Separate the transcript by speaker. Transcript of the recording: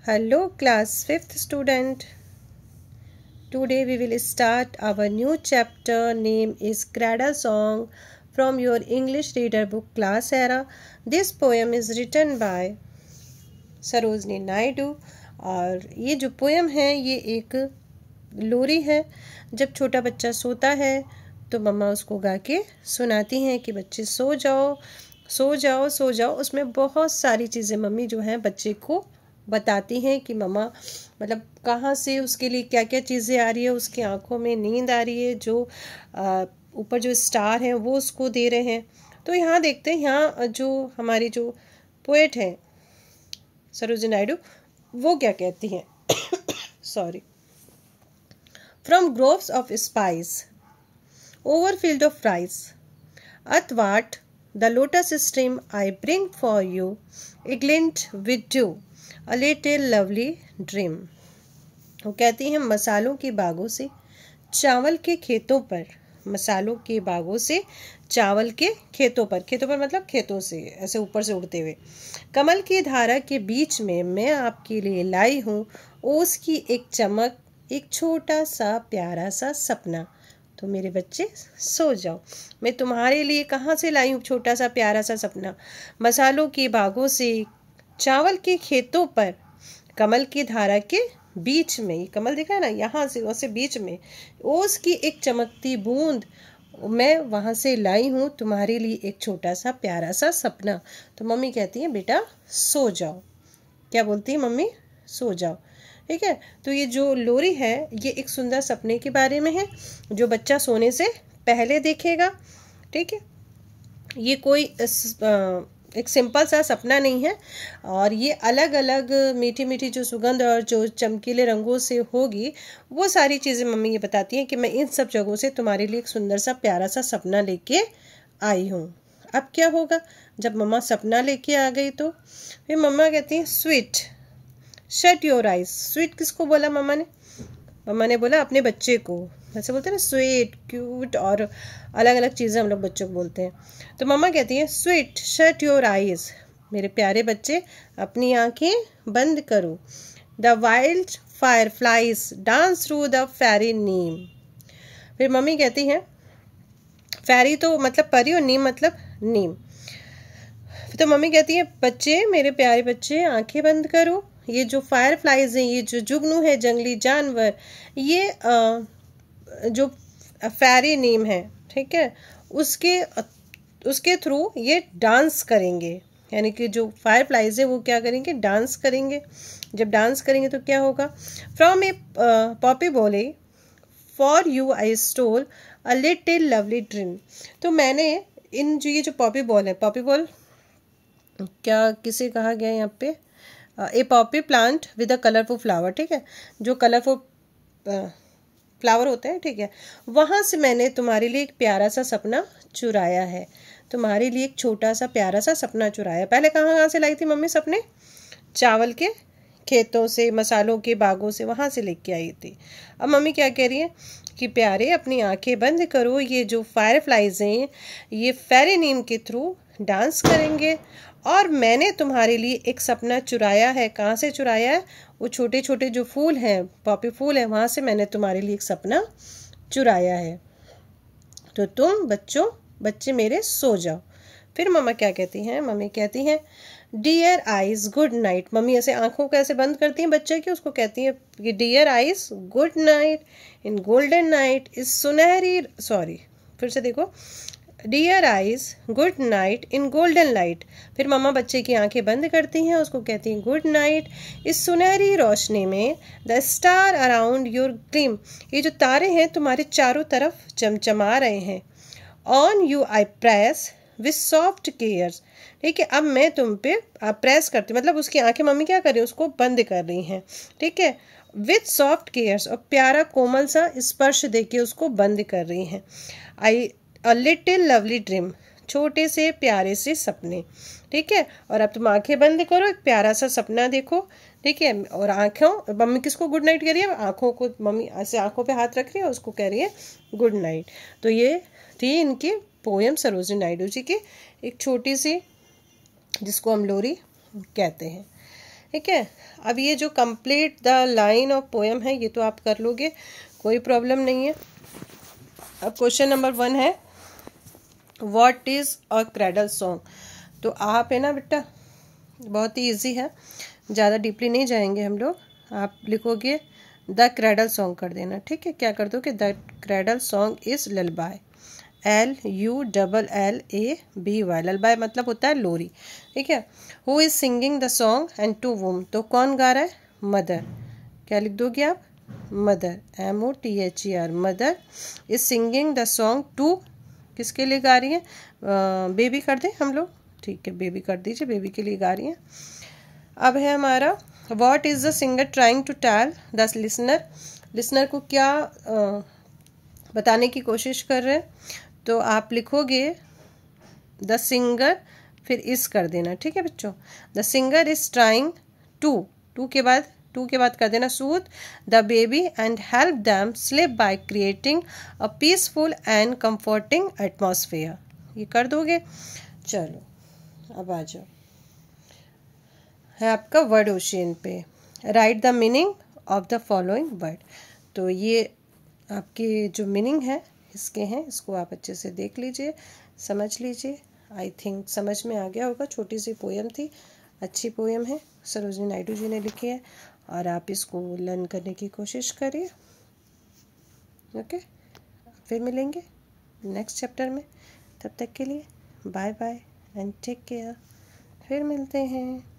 Speaker 1: Hello class 5th student. Today we will start our new chapter. Name is Cradle Song from your English reader book class era. This poem is written by Sarojini Naidu और ये जो poem है ये एक लोरी है। जब छोटा बच्चा सोता है तो मम्मा उसको गा के सुनाती हैं कि बच्चे सो जाओ सो जाओ सो जाओ। उसमें बहुत सारी चीज़ें मम्मी जो हैं बच्चे को बताती हैं कि मम्मा मतलब कहाँ से उसके लिए क्या क्या चीज़ें आ रही है, उसकी आंखों में नींद आ रही है, जो ऊपर जो स्टार हैं वो उसको दे रहे हैं। तो यहाँ देखते हैं, यहाँ जो हमारी जो पोएट हैं सरोजिनी नायडू वो क्या कहती हैं। Sorry. From groves of spice over field of rice athwart the lotus stream I bring for you a glint with dew a little lovely dream। वो कहती हैं मसालों के बागों से चावल के खेतों पर, मसालों के बागों से चावल के खेतों पर, खेतों पर मतलब खेतों से ऐसे ऊपर से उड़ते हुए, कमल की धारा के बीच में मैं आपके लिए लाई हूँ ओस की एक चमक, एक छोटा सा प्यारा सा सपना। तो मेरे बच्चे सो जाओ, मैं तुम्हारे लिए कहाँ से लाई हूँ छोटा सा प्यारा सा सपना। मसालों के बागों से चावल के खेतों पर, कमल की धारा के बीच में, ये कमल दिखा है ना, यहाँ से वहाँ से बीच में ओस की एक चमकती बूंद मैं वहाँ से लाई हूँ तुम्हारे लिए एक छोटा सा प्यारा सा सपना। तो मम्मी कहती है बेटा सो जाओ। क्या बोलती है मम्मी? सो जाओ। ठीक है। तो ये जो लोरी है ये एक सुंदर सपने के बारे में है जो बच्चा सोने से पहले देखेगा। ठीक है। ये कोई एक सिंपल सा सपना नहीं है और ये अलग अलग मीठी मीठी जो सुगंध और जो चमकीले रंगों से होगी वो सारी चीज़ें मम्मी ये बताती हैं कि मैं इन सब जगहों से तुम्हारे लिए एक सुंदर सा प्यारा सा सपना लेके आई हूँ। अब क्या होगा जब मम्मा सपना लेके आ गई तो फिर मम्मा कहती हैं sweet shut your eyes. Sweet किसको बोला मम्मा ने? मम्मा ने बोला अपने बच्चे को। वैसे बोलते हैं ना स्वीट, क्यूट और अलग अलग चीज़ें हम लोग बच्चों को बोलते हैं। तो मम्मा कहती हैं स्वीट शट योर आइज, मेरे प्यारे बच्चे अपनी आंखें बंद करो। The wild fire flies dance through the fairy नीम। फिर मम्मी कहती हैं फेरी तो मतलब परी और नीम मतलब नीम। तो मम्मी कहती है बच्चे मेरे प्यारे बच्चे आंखें बंद करो। ये जो फायर फ्लाइज हैं, ये जो जुगनू है जंगली जानवर, ये जो फेरी नीम है, ठीक है, उसके थ्रू ये डांस करेंगे। यानी कि जो फायर फ्लाइज है वो क्या करेंगे? डांस करेंगे। जब डांस करेंगे तो क्या होगा? From a poppy bowl for you I stole a little lovely dream. तो मैंने इन जो ये जो पॉपी बॉल है, पॉपी बॉल क्या किसे कहा गया है यहाँ पे? A poppy plant with a colourful flower. ठीक है, जो कलरफुल फ्लावर होते हैं, ठीक है, वहाँ से मैंने तुम्हारे लिए एक प्यारा सा सपना चुराया है। तुम्हारे लिए एक छोटा सा प्यारा सा सपना चुराया। पहले कहाँ से लाई थी मम्मी सपने? चावल के खेतों से, मसालों के बागों से, वहाँ से लेके आई थी। अब मम्मी क्या कह रही है कि प्यारे अपनी आंखें बंद करो, ये जो फायर फ्लाइज हैं ये फेरी नीम के थ्रू डांस करेंगे और मैंने तुम्हारे लिए एक सपना चुराया है। कहाँ से चुराया है? वो छोटे छोटे जो फूल हैं, पॉपी फूल हैं, वहाँ से मैंने तुम्हारे लिए एक सपना चुराया है। तो तुम बच्चे मेरे सो जाओ। फिर मम्मा क्या कहती हैं? मम्मी कहती हैं dear eyes good night. Mummy ऐसे आंखों को ऐसे बंद करती हैं बच्चे की, उसको कहती हैं कि dear eyes good night in golden night इस सुनहरी, सॉरी फिर से देखो, dear eyes good night in golden light. फिर मम्मा बच्चे की आंखें बंद करती हैं, उसको कहती हैं गुड नाइट इस सुनहरी रोशनी में, the star around your gleam, ये जो तारे हैं तुम्हारे चारों तरफ चमचमा रहे हैं। On you I press with soft cares. ठीक है, अब मैं तुम पे प्रेस करती हूँ, मतलब उसकी आंखें मम्मी क्या कर रही है? उसको बंद कर रही हैं। ठीक है, विथ सॉफ्ट केयर्स, और प्यारा कोमल सा स्पर्श देके उसको बंद कर रही हैं। आई अ लिटिल लवली ड्रीम, छोटे से प्यारे से सपने। ठीक है, और अब तुम आंखें बंद करो, एक प्यारा सा सपना देखो। ठीक है, और आंखों, मम्मी किसको गुड नाइट कह रही है? आंखों को मम्मी ऐसे आंखों पे हाथ रख रही है, उसको कह रही है गुड नाइट। तो ये थी इनकी पोएम सरोजिनी नायडू जी की, एक छोटी सी जिसको हम लोरी कहते हैं। ठीक है। अब ये जो complete the line of poem है ये तो आप कर लोगे, कोई प्रॉब्लम नहीं है। अब क्वेश्चन नंबर 1 है what is a cradle song. तो आप है ना बेटा, बहुत ही इजी है, ज़्यादा डीपली नहीं जाएंगे हम लोग। आप लिखोगे द क्रैडल सॉन्ग कर देना, ठीक है। क्या कर दो कि the cradle song is lullaby, LULLABY, lullaby मतलब होता है लोरी, ठीक है। Who is singing the song and to whom, तो कौन गा रहा है, मदर। क्या लिख दोगे आप, mother, MOTHER, mother is singing the song to, किसके लिए गा रही है, बेबी कर दें हम लोग, ठीक है, बेबी कर दीजिए, बेबी के लिए गा रही हैं। अब है हमारा what is the singer trying to tell the listener, listener को क्या बताने की कोशिश कर रहे हैं। तो आप लिखोगे द सिंगर, फिर इस कर देना, ठीक है बच्चों। The singer is trying to के बाद कर देना soothe the baby and help them sleep by creating a peaceful and comforting atmosphere, ये कर दोगे। चलो अब आ जाओ, है आपका वर्ड ओशियन पे, write the meaning of the following word. तो ये आपके जो मीनिंग है इसके हैं, इसको आप अच्छे से देख लीजिए, समझ लीजिए। आई थिंक समझ में आ गया होगा, छोटी सी पोएम थी, अच्छी पोएम है, सरोजिनी नायडू जी ने लिखी है, और आप इसको लर्न करने की कोशिश करिए। ओके, फिर मिलेंगे नेक्स्ट चैप्टर में, तब तक के लिए bye bye and take care, फिर मिलते हैं।